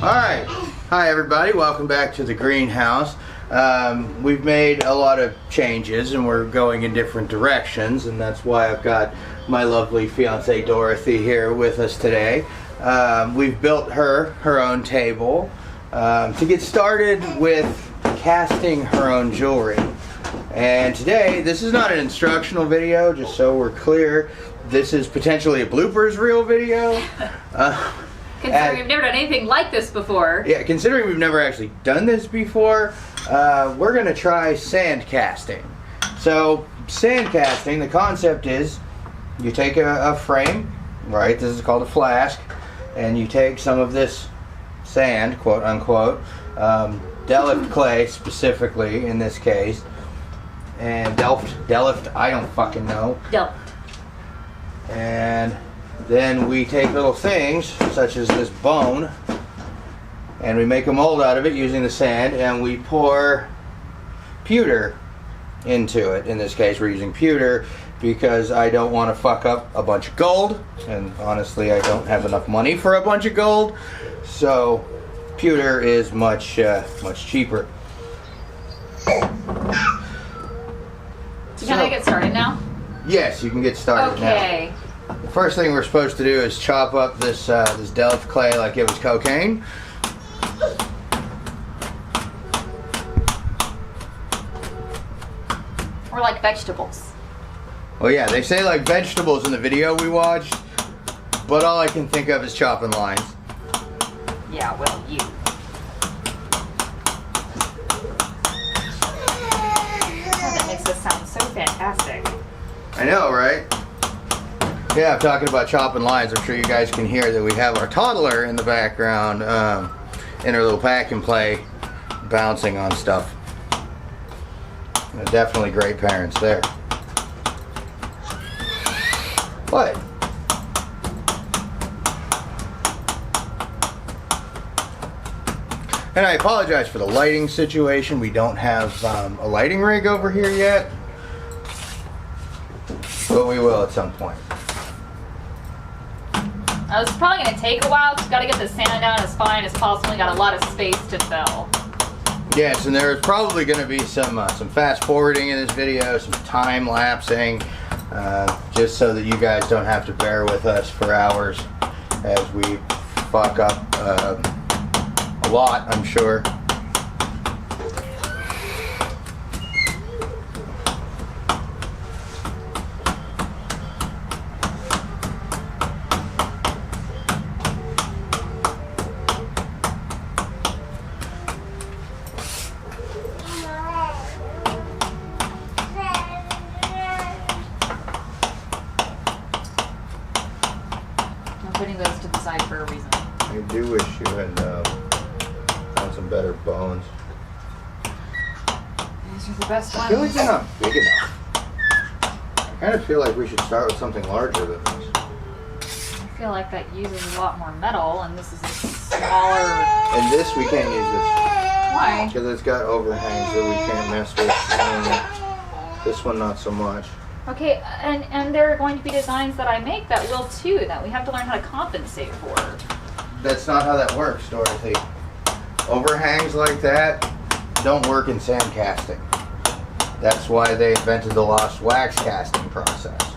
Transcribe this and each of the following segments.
Alright, hi everybody, welcome back to the greenhouse. We've made a lot of changes and we're going in different directions, and that's why I've got my lovely fiance Dorothy here with us today. We've built her own table to get started with casting her own jewelry. And today, this is not an instructional video, just so we're clear. This is potentially a bloopers reel video. Considering we've never done anything like this before. Yeah, considering we've never actually done this before, we're going to try sand casting. So, sand casting, the concept is you take a frame, right, this is called a flask, and you take some of this sand, quote unquote, Delft clay specifically in this case, and Delft, I don't fucking know. Delft. And then we take little things, such as this bone, and we make a mold out of it using the sand, and we pour pewter into it. In this case, we're using pewter because I don't want to fuck up a bunch of gold, and honestly, I don't have enough money for a bunch of gold, so pewter is much cheaper. So can I get started now? Yes, you can get started now. Okay. The first thing we're supposed to do is chop up this this Delft clay like it was cocaine. Or like vegetables. Well, yeah, they say like vegetables in the video we watched, but all I can think of is chopping lines. Yeah, well, you. That makes this sound so fantastic. I know, right? Yeah, I'm talking about chopping lines. I'm sure you guys can hear that we have our toddler in the background in her little pack and play, bouncing on stuff. Definitely great parents there. What? And I apologize for the lighting situation. We don't have a lighting rig over here yet, but we will at some point. It's probably going to take a while because you've got to get the sand down as fine as possible. You got a lot of space to fill. Yes, and there's probably going to be some fast forwarding in this video, some time lapsing, just so that you guys don't have to bear with us for hours as we fuck up a lot, I'm sure. Putting those to the side for a reason. I do wish you had found some better bones. These are the best I feel like ones. they're not big enough. I kind of feel like we should start with something larger than this. I feel like that uses a lot more metal, and this is a smaller. And this we can't use this Why? because it's got overhangs that we can't mess with. This one not so much. Okay, and there are going to be designs that I make that will too, that we have to learn how to compensate for. That's not how that works, Dorothy. Overhangs like that don't work in sand casting. That's why they invented the lost wax casting process.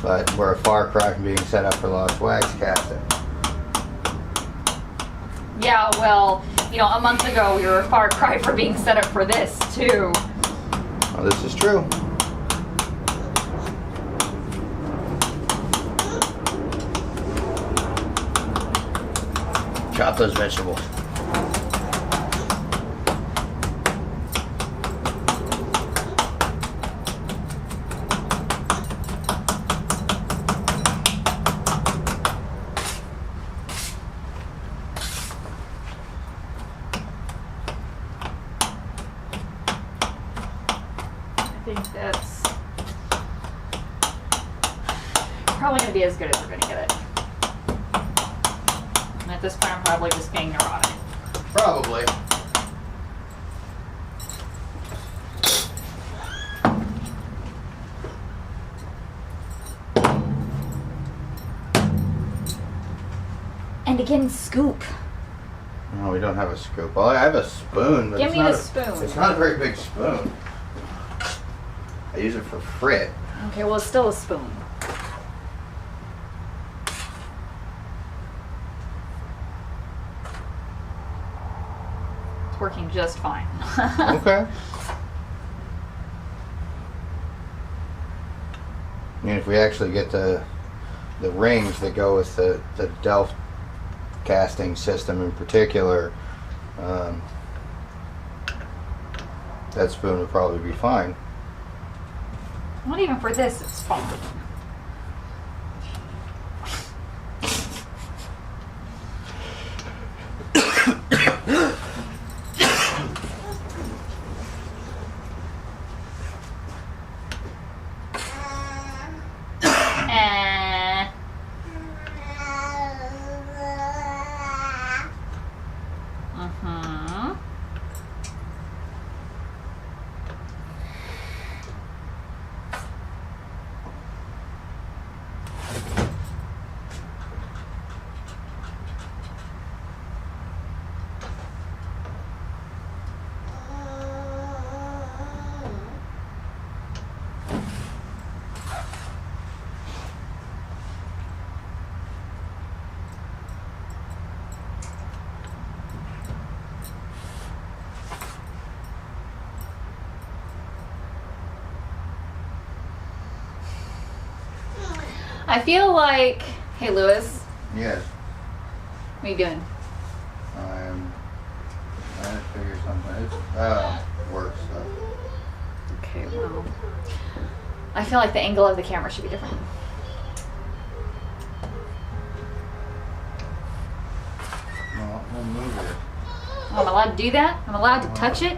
But we're a far cry from being set up for lost wax casting. Yeah, well, you know, a month ago we were a far cry from being set up for this too. Well, this is true. Chop those vegetables. I think that's probably going to be as good as we're going to get it. And at this point, I'm probably just being neurotic. Probably. begin scoop. No, we don't have a scoop. Well, I have a spoon. But Give me the spoon. It's not a very big spoon. I use it for frit. Okay, well, it's still a spoon. It's working just fine. Okay. I mean, if we actually get the rings that go with the Delft casting system in particular, that spoon would probably be fine. Not even for this, it's fine. I feel like, hey Lewis. Yes. What are you doing? I'm trying to figure something. It's work stuff. Okay, well, I feel like the angle of the camera should be different. Well, we'll move it. Oh, I'm allowed to do that? I'm allowed to touch it?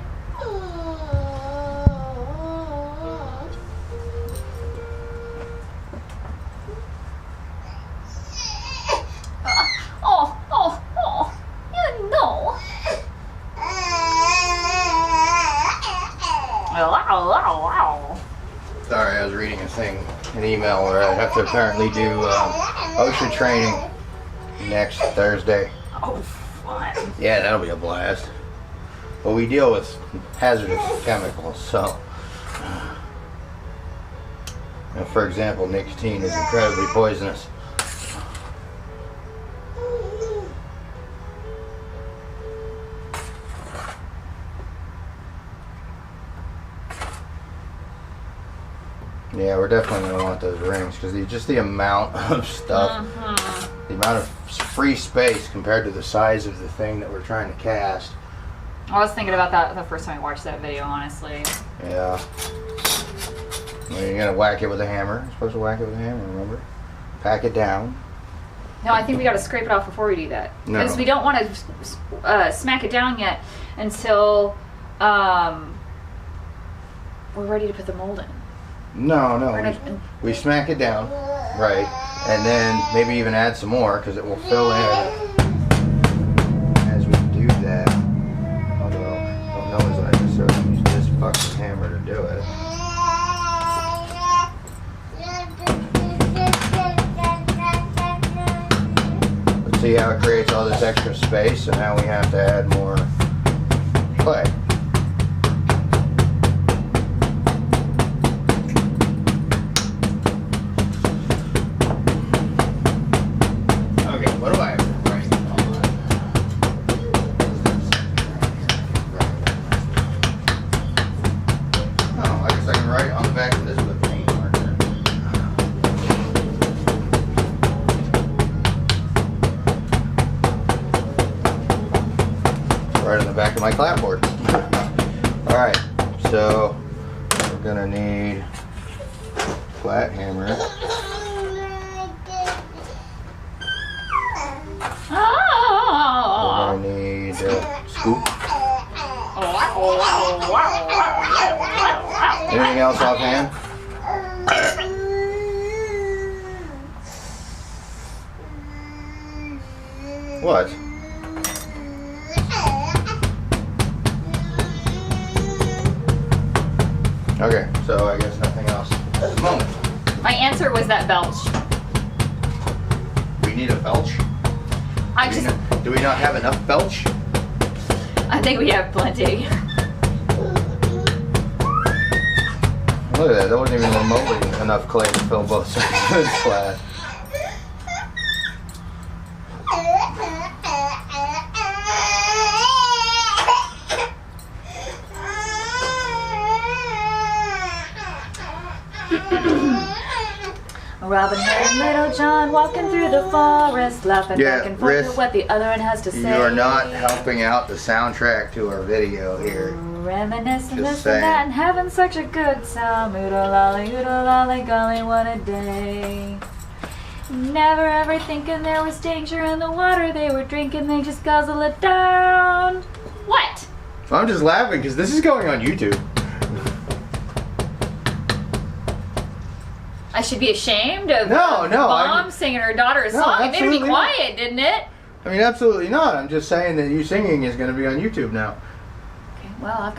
Sorry, I was reading an email where I have to apparently do OSHA training next Thursday. Oh, fun. Yeah, that'll be a blast. But we deal with hazardous chemicals, so. For example, nicotine is incredibly poisonous. Yeah, we're definitely going to want those rings because just the amount of stuff, the amount of free space compared to the size of the thing that we're trying to cast. I was thinking about that the first time I watched that video, honestly. Yeah. Well, you're going to whack it with a hammer. You're supposed to whack it with a hammer, remember? Pack it down. No, I think we got to scrape it off before we do that. No. Because we don't want to smack it down yet until we're ready to put the mold in. No. We smack it down, right, and then maybe even add some more because it will fill in as we do that. Although, don't know is I just sort of use this fucking hammer to do it. Let's see how it creates all this extra space, so now we have to add more clay. Back of my clapboard. Alright, so we're gonna need flat hammer. We're gonna need scoop. Anything else offhand? What? Okay, so I guess nothing else at the moment. My answer was that belch. We need a belch? Do we not have enough belch? I think we have plenty. Look at that. That wasn't even remotely enough clay to fill both sides of this flat. Robin Hood and Little John walking through the forest, laughing back and forth at what the other one has to say. You are not helping out the soundtrack to our video here. Reminiscing this and that and having such a good time. Oodle lolly, golly, what a day. Never ever thinking there was danger in the water they were drinking, they just guzzle it down. What? I'm just laughing because this is going on YouTube. I should be ashamed of Mom singing her daughter's song. It made me quiet, didn't it? I mean, absolutely not. I'm just saying that you singing is going to be on YouTube now. Okay, well,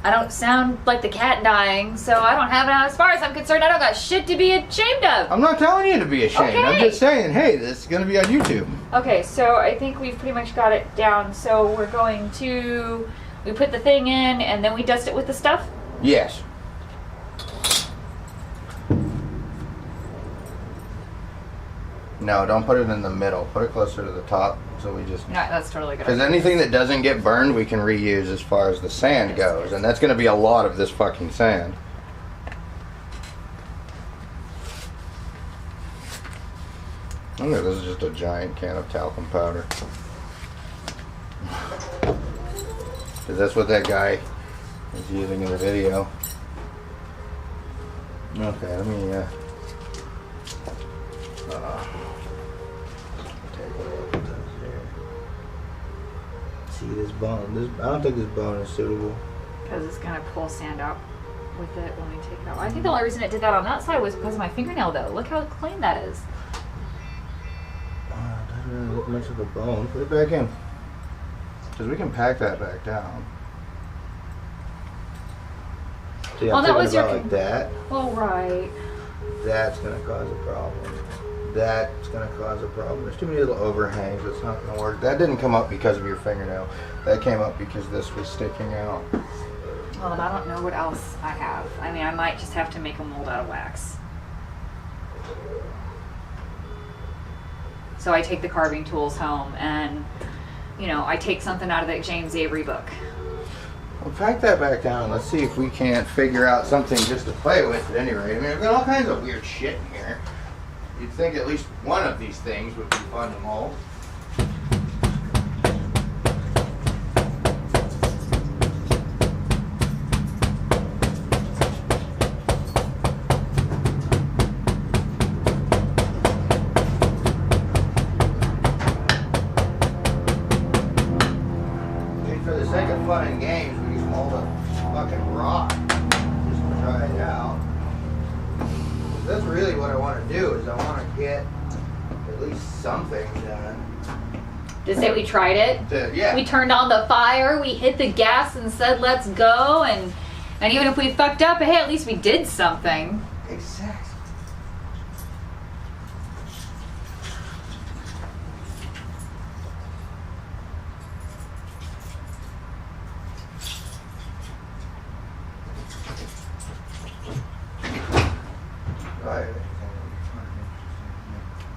I don't sound like the cat dying, so I don't have it. As far as I'm concerned, I don't got shit to be ashamed of. I'm not telling you to be ashamed. Okay. I'm just saying, hey, this is going to be on YouTube. Okay, so I think we've pretty much got it down. So we're going to, we put the thing in and then we dust it with the stuff? Yes. No, don't put it in the middle. Put it closer to the top, so we just... No, that's totally good. Because anything that doesn't get burned, we can reuse as far as the sand goes. And that's going to be a lot of this fucking sand. Oh, this is just a giant can of talcum powder. Because that's what that guy is using in the video. Okay, let me... See this bone? I don't think this bone is suitable. Because it's going to pull sand out with it when we take it out. I think the only reason it did that on that side was because of my fingernail, though. Look how clean that is. It doesn't really look much of a bone. Put it back in. Because we can pack that back down. See, I'm that was your... like that. Oh, right. That's going to cause a problem. That's going to cause a problem. There's too many little overhangs. It's not going to work. That didn't come up because of your fingernail. That came up because this was sticking out. Well, I don't know what else I have. I mean, I might just have to make a mold out of wax. So I take the carving tools home and, you know, I take something out of that James Avery book. Well, pack that back down. Let's see if we can't figure out something just to play with at any rate. I mean, I've got all kinds of weird shit in here. You'd think at least one of these things would be fun to mold. For the sake of fun and games, we just mold a fucking rock just to try it out. That's really what I want to do, is I want to get at least something done. To say we tried it? Yeah. We turned on the fire, we hit the gas and said let's go, and even if we fucked up, hey, at least we did something. Exactly.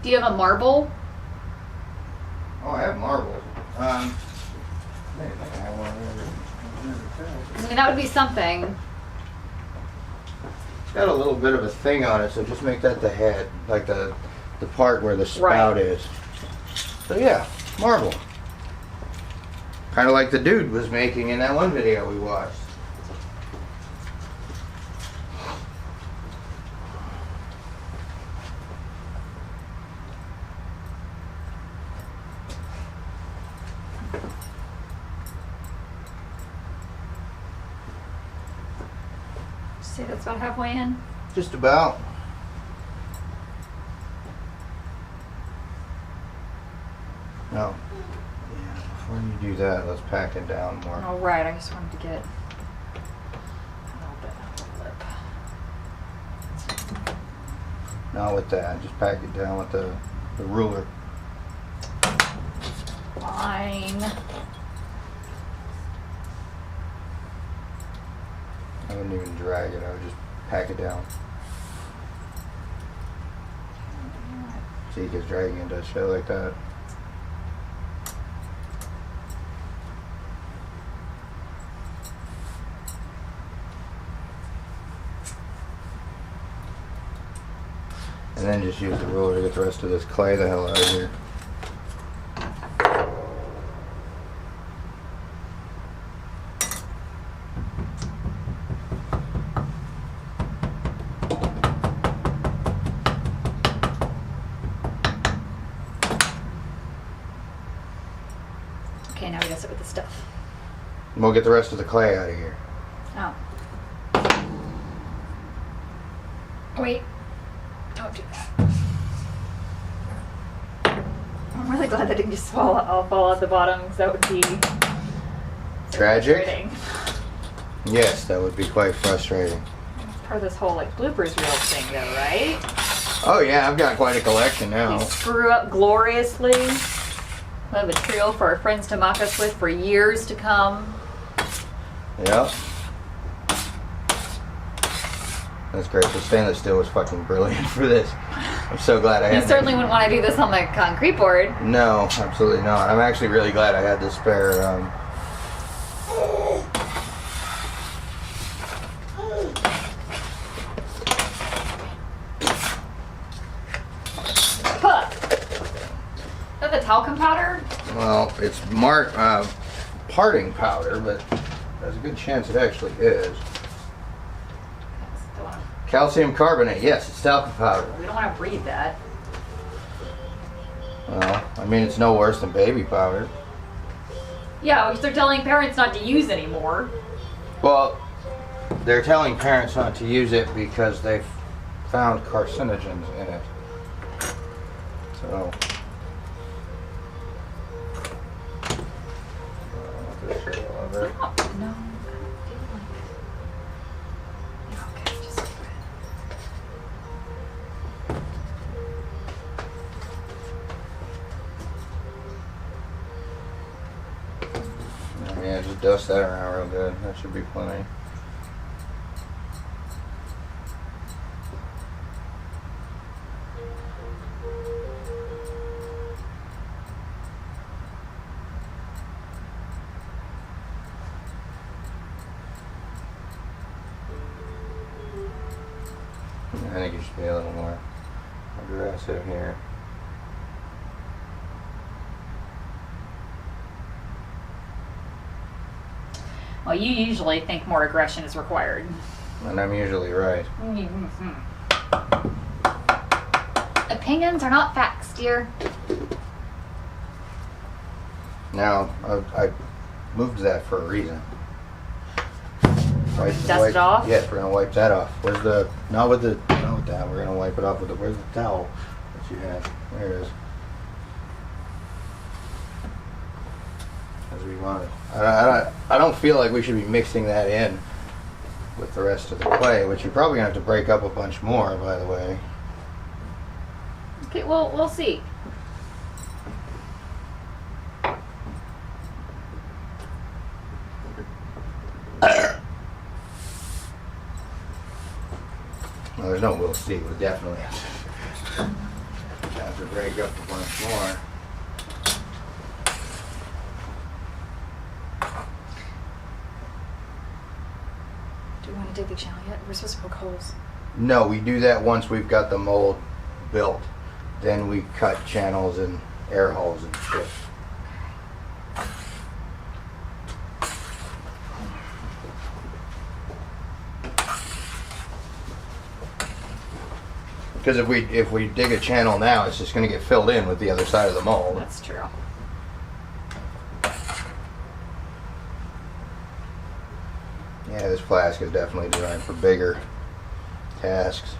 Do you have a marble? Oh, I have marbles. I mean, that would be something. It's got a little bit of a thing on it, so just make that the head, like the part where the spout is. So yeah, marble. Kind of like the dude was making in that one video we watched. Say that's about halfway in. Just about. No. Yeah, before you do that, let's pack it down more. All right, I just wanted to get a little bit of lip. Not with that. Just pack it down with the ruler. fine. I wouldn't even drag it, I would just pack it down. See, because dragging it does shit like that. And then just use the ruler to get the rest of this clay the hell out of here. Okay, now we gotta sit with the stuff. And we'll get the rest of the clay out of here. Oh. Wait. Don't do that. I'm really glad that didn't just fall out the bottom, because that would be Tragic? frustrating. Yes, that would be quite frustrating. It's part of this whole like bloopers reel thing, though, right? Oh yeah, I've got quite a collection now. We screw up gloriously. We'll have a trio for our friends to mock us with for years to come. Yep. That's great. The stainless steel was fucking brilliant for this. I'm so glad I had You certainly wouldn't want to do this on the concrete board. No, absolutely not. I'm actually really glad I had the spare. Huh. Is that the talcum powder? Well, it's parting powder, but there's a good chance it actually is. Calcium carbonate. Yes, it's talcum powder. We don't want to breathe that. Well, I mean, it's no worse than baby powder. Yeah, which they're telling parents not to use anymore. Well, they're telling parents not to use it because they've found carcinogens in it. So. No, I don't feel like. Yeah, okay, just do it. Yeah, just dust that around real good. That should be plenty. I think you should be a little more aggressive here. Well, you usually think more aggression is required. And I'm usually right. Opinions are not facts, dear. Now, I moved that for a reason. Dust it off? Yes, we're gonna wipe that off. Where's the, not with that, we're gonna wipe it off with the, where's the towel that you had? There it is. As we wanted. I don't feel like we should be mixing that in with the rest of the clay, which you're probably gonna have to break up a bunch more, by the way. Okay, well, we'll see. Well, there's no we'll see. We'll definitely have to break up a bunch more. Do we want to dig the channel yet? We're supposed to poke holes. No, we do that once we've got the mold built. Then we cut channels and air holes and shit. Because if we dig a channel now, it's just going to get filled in with the other side of the mold. That's true. Yeah, this flask is definitely designed for bigger tasks.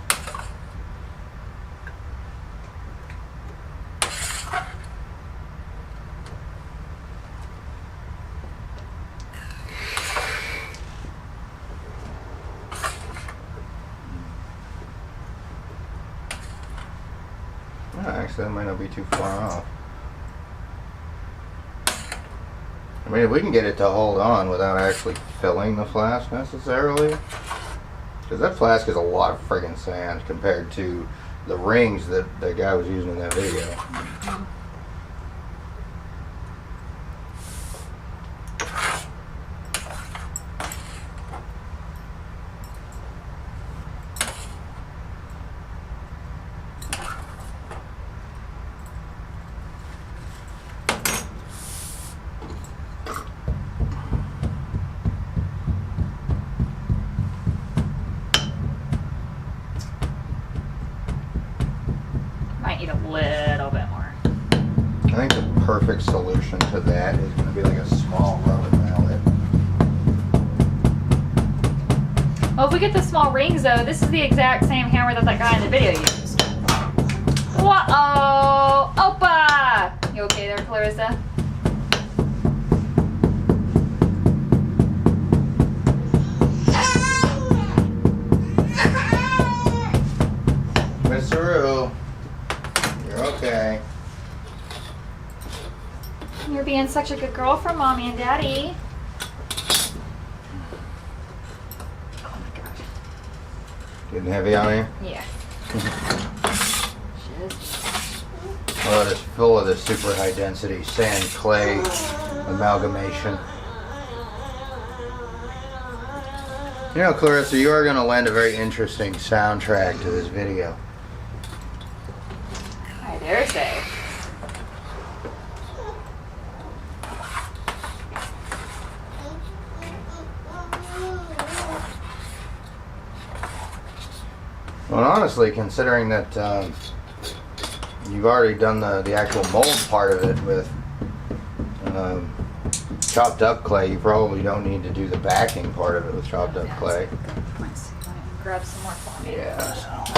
Actually, that might not be too far off. I mean, if we can get it to hold on without actually filling the flask necessarily, because that flask is a lot of friggin' sand compared to the rings that the guy was using in that video. Might need a little bit more. I think the perfect solution to that is going to be like a small rubber mallet. Well, if we get the small rings though, this is the exact same hammer that that guy in the video used. Whoa! Opa! You okay there, Clarissa? Miss Rue, you're okay. You're being such a good girl for Mommy and Daddy. Oh my gosh. Getting heavy on you? Yeah. Oh, it's full of this super high density sand clay amalgamation. You know, Clarissa, you are going to lend a very interesting soundtrack to this video. I dare say. Well, honestly, considering that you've already done the actual mold part of it with chopped up clay, you probably don't need to do the backing part of it with chopped up clay. Nice. Grab some more for me. Yeah, so.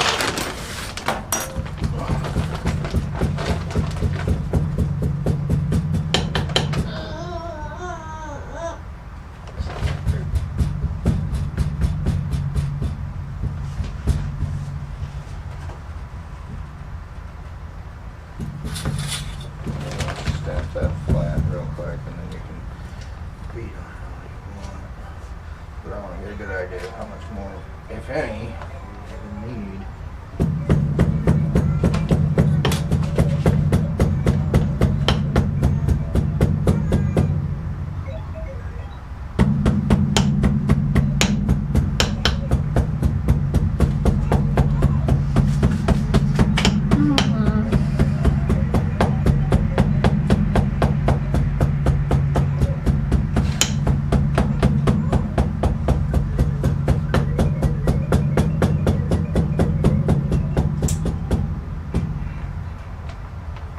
Stamp that flat real quick and then you can beat on it all you want. But I want to get a good idea of how much more, if any, you need.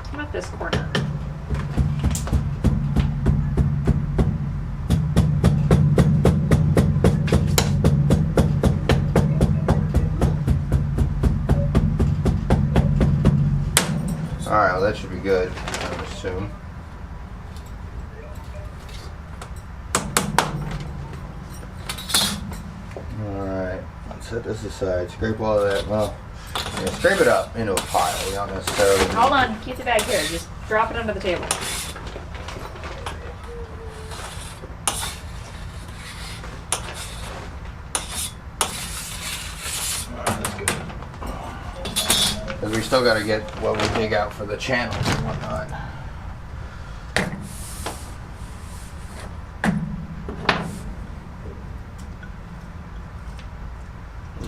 How about this corner? Alright, well that should be good, I would assume. Alright, let's set this aside. Scrape all of that. Well, yeah, scrape it up into a pile. We don't necessarily. Hold on. Keep the bag here. Just drop it under the table. Because we still got to get what we dig out for the channels and whatnot.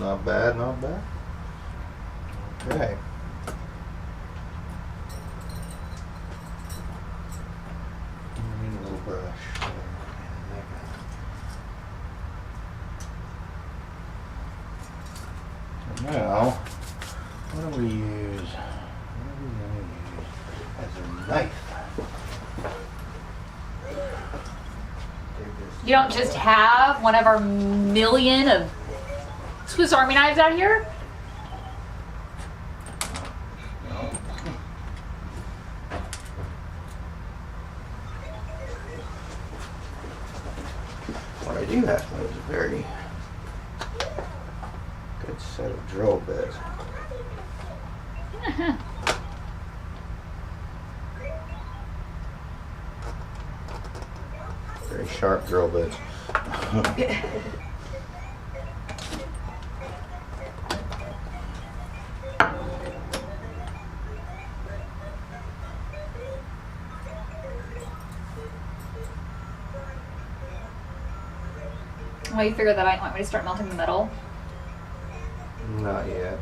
Not bad, not bad. Okay. I need a little brush. Now, what do we use? What are we going to use as a knife? You don't just have one of our million of Swiss Army knives out here? What I do have is a very good set of drill bits. sharp drill bits. Well, you figured that out. You want me to start melting the metal? Not yet.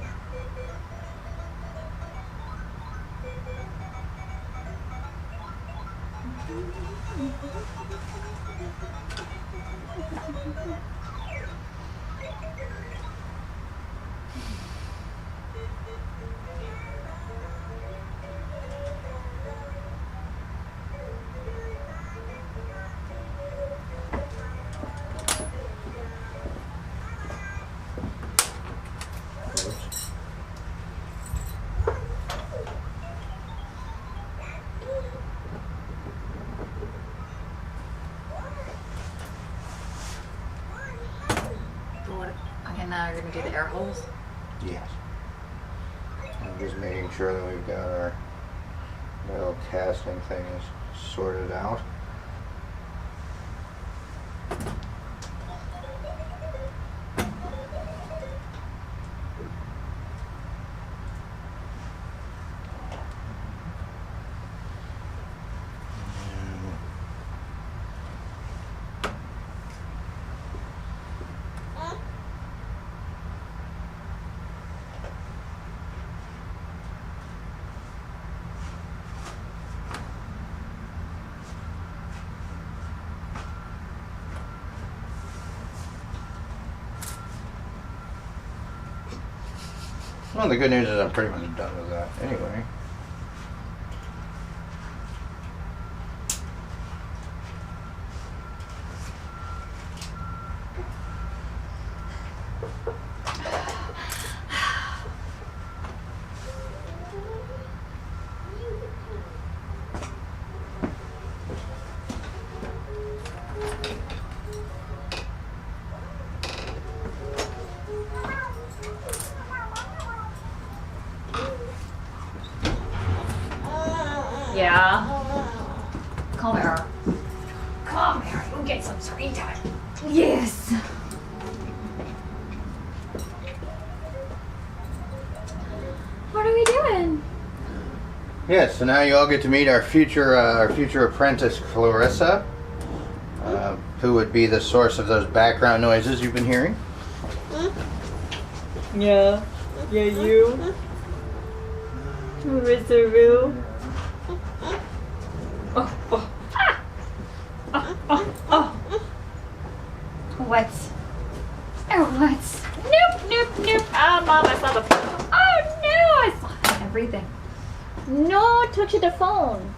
Okay, now you're going to do the air holes? Yes. I'm just making sure that we've got our metal casting thing is sorted out. Well, the good news is I'm pretty much done with that anyway. Yeah. Come here. Come here. We'll get some screen time. Yes. What are we doing? Yes, so now you all get to meet our future apprentice, Clarissa, who would be the source of those background noises you've been hearing. Yeah. Yeah, you. Mr. Roo. Oh, oh. Ah. Oh, oh, oh. What? Oh, what? Nope, nope, nope. Oh, Mom, I saw the phone. Oh, no, I saw everything. No, touch the phone.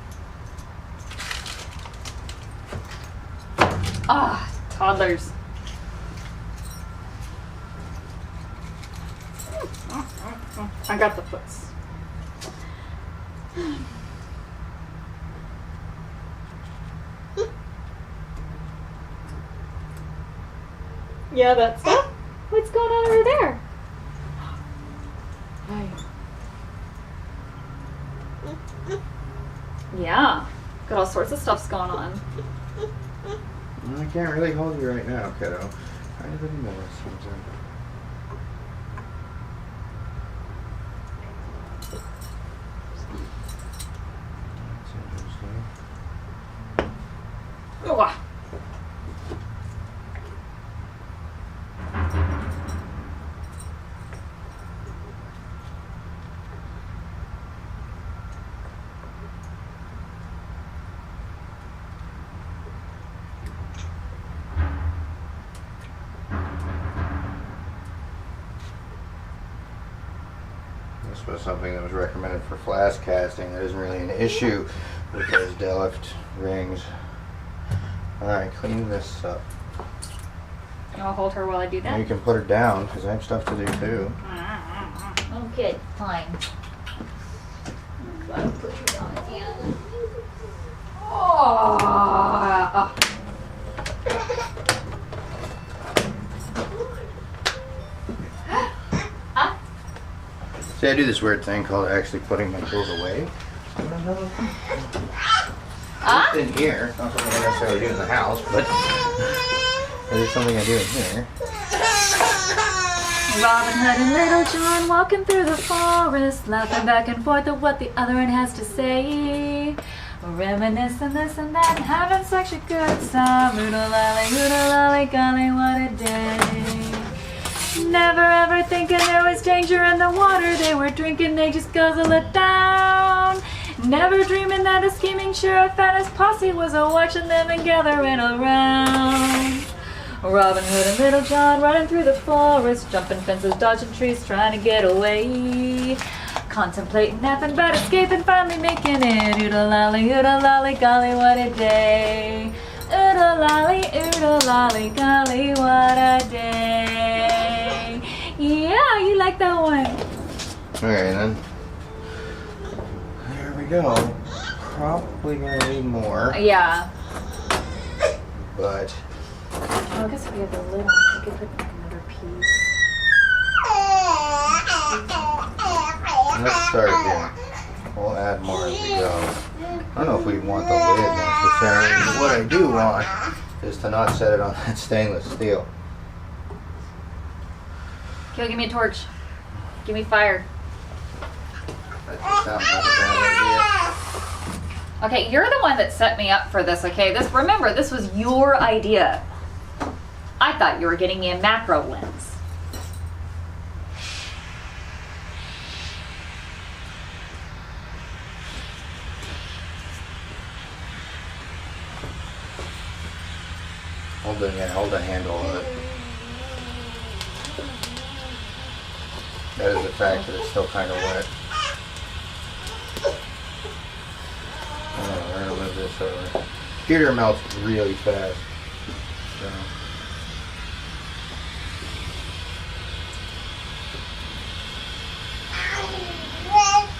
Ah, toddlers. I got the foots. Yeah, that stuff. What's going on over there? Hi. Yeah, got all sorts of stuff's going on. I can't really hold you right now, kiddo. I have any more sometimes. Oh. This was something that was recommended for flash casting. That isn't really an issue with those Delft rings. Alright, clean this up. I'll hold her while I do that. You can put her down because I have stuff to do too. Okay, fine. I'll put you down again. Oh. See, I do this weird thing called actually putting my tools away. Just in here. Not something I necessarily do in the house, but it is something I do in here. Robin Hood and Little John walking through the forest, laughing back and forth at what the other one has to say. Reminiscing this and that and having such a good time. Oodle-lolly, golly, what a day. Never ever thinking there was danger in the water they were drinking, they just guzzle it down. Never dreaming that a scheming sheriff and his posse was a-watching them and gathering around. Robin Hood and Little John running through the forest, jumping fences, dodging trees, trying to get away. Contemplating nothing but escaping, finally making it. Oodle-lolly, golly, what a day. Oodle-lolly, golly, what a day. Yeah, you like that one. Okay, then. There we go. Probably gonna need more. Yeah. But Oh, I guess if we have the lid on, we could put like another piece. let's start again. We'll add more as we go. I don't know if we want the lid necessarily, but what I do want is to not set it on that stainless steel. Okay, give me a torch. Give me fire. That just sounds like a bad idea. Okay, you're the one that set me up for this, okay? Remember, this was your idea. I thought you were getting me a macro lens. Hold the handle of it. That is the fact that it's still kind of wet. We're gonna move this over. Computer melts really fast. So.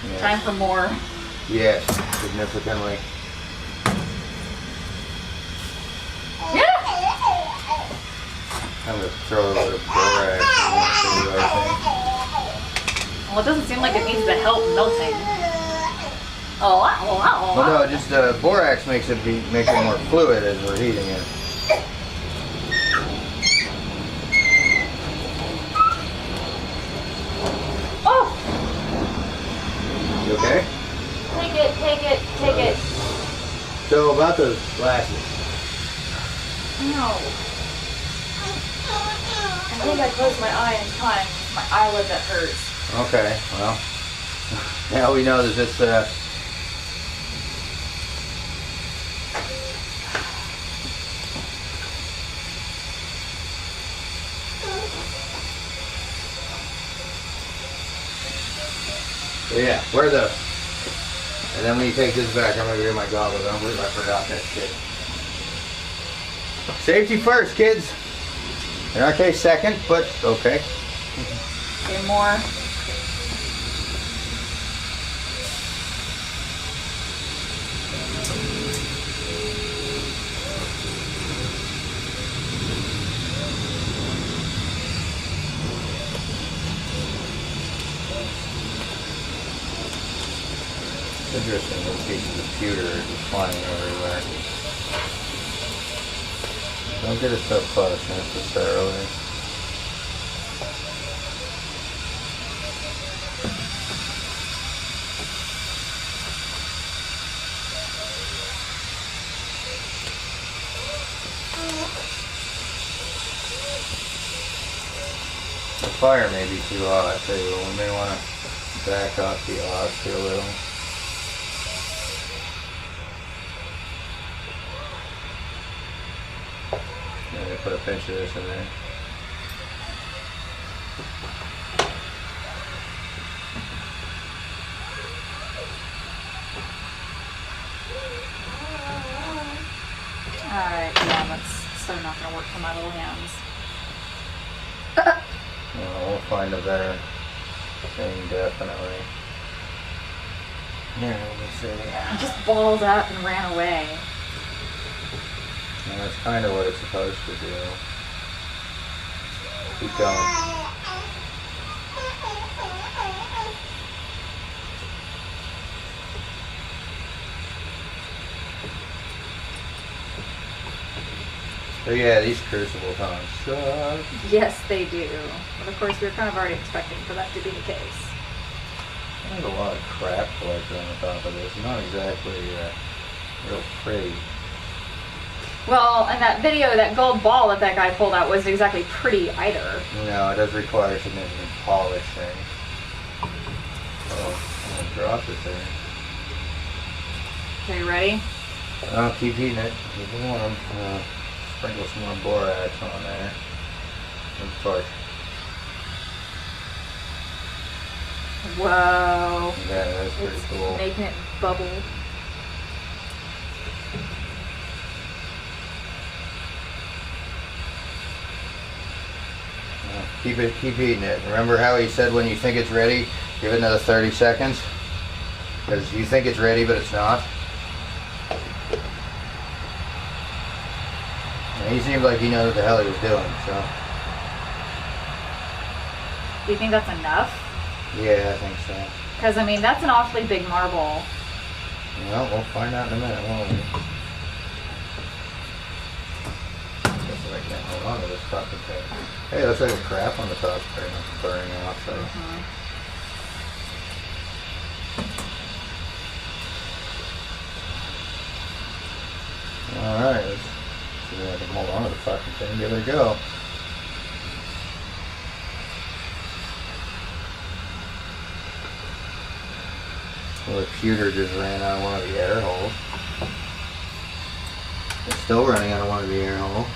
Yeah. Time for more. Yes, significantly. Yeah. I'm gonna throw a little borax in there, Well, it doesn't seem like it needs the help melting. Oh, well, no, just borax makes it more fluid as we're heating it. Oh! You okay? Take it. So about those glasses. No. I think I closed my eye in time. My eyelid that hurts. Okay, well, now we know that this yeah, wear those. And then when you take this back, I'm gonna get my goggles. I don't believe I forgot that shit. Safety first, kids. In our case, second, but okay. Okay, more. Interesting, this piece of computer is just flying everywhere. Don't get it so close necessarily. The fire may be too hot too. We may want to back off the odds a little. Yeah, put a pinch of this in there. Alright, yeah, that's so not gonna work for my little hands. Well, we'll find a better thing definitely. Here, let me see. I just balled up and ran away. And that's kind of what it's supposed to do. Keep going. So yeah, these crucible tongs suck. Yes, they do. But of course, we were kind of already expecting for that to be the case. There's a lot of crap collected on the top of this. Not exactly real pretty. Well, and that video, that gold ball that guy pulled out wasn't exactly pretty either. No, it does require significant polishing. Oh, I'm gonna drop it there. Okay, ready? Oh, keep heating it. Keep it warm. Sprinkle some more borax on there. And torch. Whoa. Yeah, that's pretty cool. Making it bubble. Keep heating it. Remember how he said when you think it's ready, give it another 30 seconds? Because you think it's ready, but it's not. And he seemed like he knew what the hell he was doing, so. Do you think that's enough? Yeah, I think so. Because, I mean, that's an awfully big marble. Well, we'll find out in a minute, won't we? Guess I can't hold on to this fucking thing. Hey, it looks like a crap on the top there, not burning off. So. Alright, let's see if I can hold on to the fucking thing. Give it a go. Well, the pewter just ran out of one of the air holes. It's still running out of one of the air holes.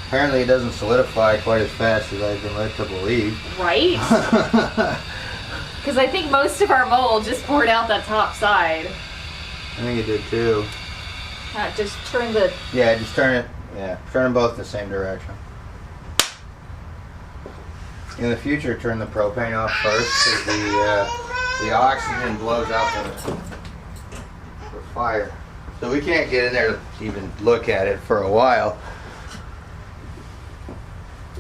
Apparently it doesn't solidify quite as fast as I've been led to believe. Right? Because I think most of our mold just poured out that top side. I think it did too. Just turn the... Yeah, just turn it. Yeah, turn them both the same direction. In the future, turn the propane off first because the oxygen blows out the fire. So we can't get in there to even look at it for a while.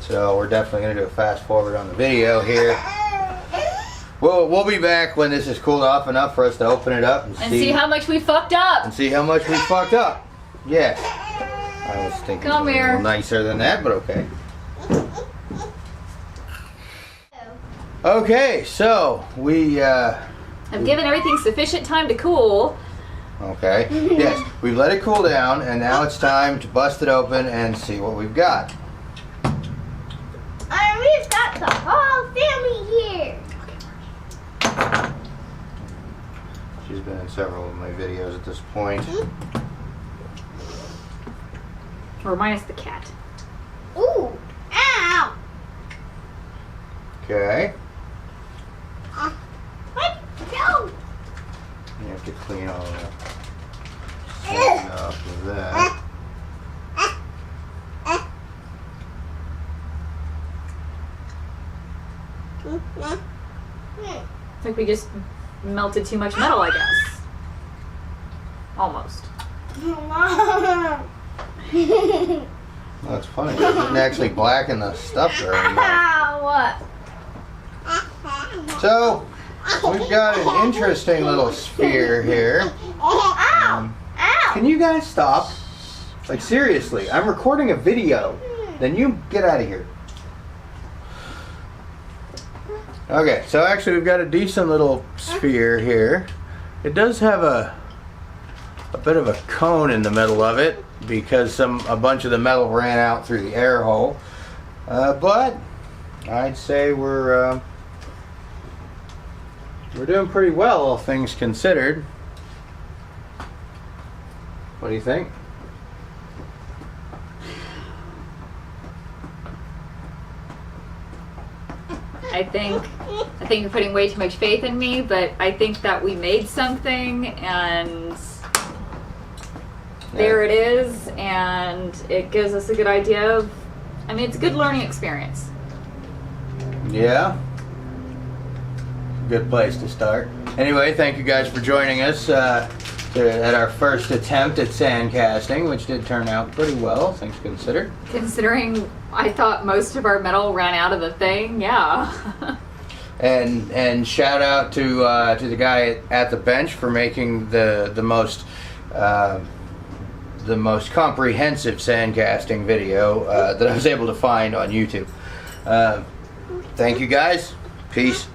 So we're definitely going to do a fast forward on the video here. We'll be back when this is cooled off enough for us to open it up and see how much we fucked up. And see how much we fucked up. Yeah. I was thinking Come a here. little nicer than that, but okay. Okay, so we I've given everything sufficient time to cool. Okay. Yes, we've let it cool down, and now it's time to bust it open and see what we've got. We've got the whole family here. She's been in several of my videos at this point. Or minus the cat. Ooh, ow. Okay. What? No. You have to clean all the sand off of that. It's like we just melted too much metal, I guess. Almost. That's funny. It didn't actually blacken the stuff very much. What? So, we've got an interesting little sphere here. Ow! Ow! Can you guys stop? Like, seriously, I'm recording a video. Then you get out of here. Okay, so actually we've got a decent little sphere here. It does have a bit of a cone in the middle of it because a bunch of the metal ran out through the air hole. But I'd say we're doing pretty well, all things considered. What do you think? I think you're putting way too much faith in me, but I think that we made something, and there it is, and it gives us a good idea of, I mean, it's a good learning experience. Yeah. Good place to start. Anyway, thank you guys for joining us at our first attempt at sand casting, which did turn out pretty well, things considered. Considering I thought most of our metal ran out of the thing, yeah. And shout out to the guy at the bench for making the most the most comprehensive sandcasting video that I was able to find on YouTube. Thank you guys. Peace.